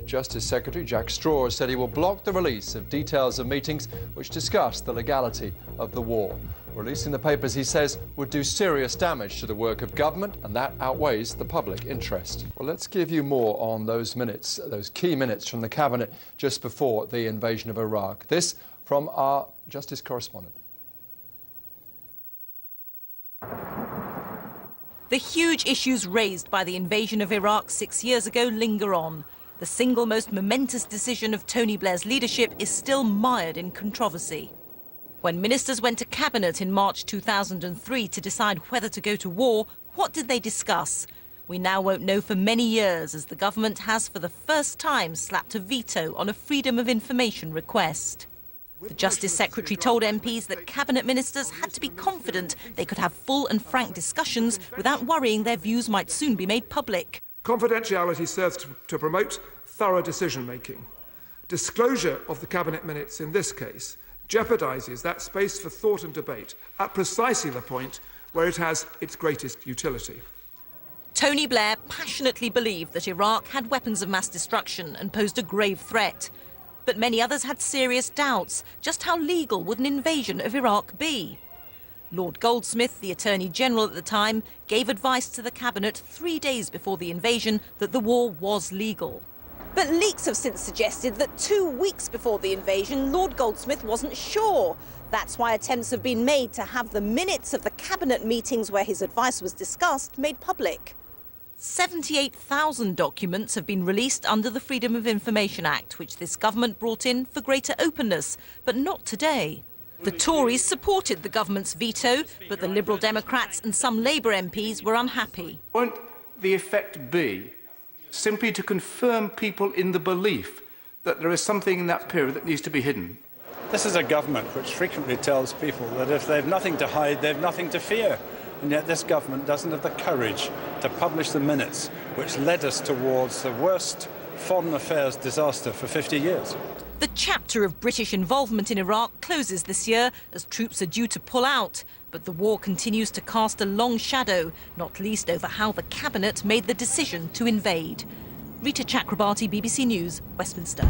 Justice Secretary Jack Straw has said he will block the release of details of meetings which discuss the legality of the war. Releasing the papers, he says, would do serious damage to the work of government, and that outweighs the public interest. Well, let's give you more on those minutes, those key minutes from the Cabinet just before the invasion of Iraq. This from our Justice correspondent. The huge issues raised by the invasion of Iraq 6 years ago linger on. The single most momentous decision of Tony Blair's leadership is still mired in controversy. When ministers went to Cabinet in March 2003 to decide whether to go to war, what did they discuss? We now won't know for many years, as the government has for the first time slapped a veto on a freedom of information request. The Justice Secretary told MPs that Cabinet ministers had to be confident they could have full and frank discussions without worrying their views might soon be made public. Confidentiality serves to promote thorough decision-making. Disclosure of the Cabinet minutes in this case jeopardises that space for thought and debate at precisely the point where it has its greatest utility. Tony Blair passionately believed that Iraq had weapons of mass destruction and posed a grave threat. But many others had serious doubts. Just how legal would an invasion of Iraq be? Lord Goldsmith, the Attorney General at the time, gave advice to the Cabinet 3 days before the invasion that the war was legal. But leaks have since suggested that 2 weeks before the invasion, Lord Goldsmith wasn't sure. That's why attempts have been made to have the minutes of the Cabinet meetings where his advice was discussed made public. 78,000 documents have been released under the Freedom of Information Act, which this government brought in for greater openness, but not today. The Tories supported the government's veto, but the Liberal Democrats and some Labour MPs were unhappy. Won't the effect be simply to confirm people in the belief that there is something in that period that needs to be hidden? This is a government which frequently tells people that if they've nothing to hide, they've nothing to fear. And yet this government doesn't have the courage to publish the minutes which led us towards the worst foreign affairs disaster for 50 years. The chapter of British involvement in Iraq closes this year as troops are due to pull out. But the war continues to cast a long shadow, not least over how the Cabinet made the decision to invade. Rita Chakrabarti, BBC News, Westminster.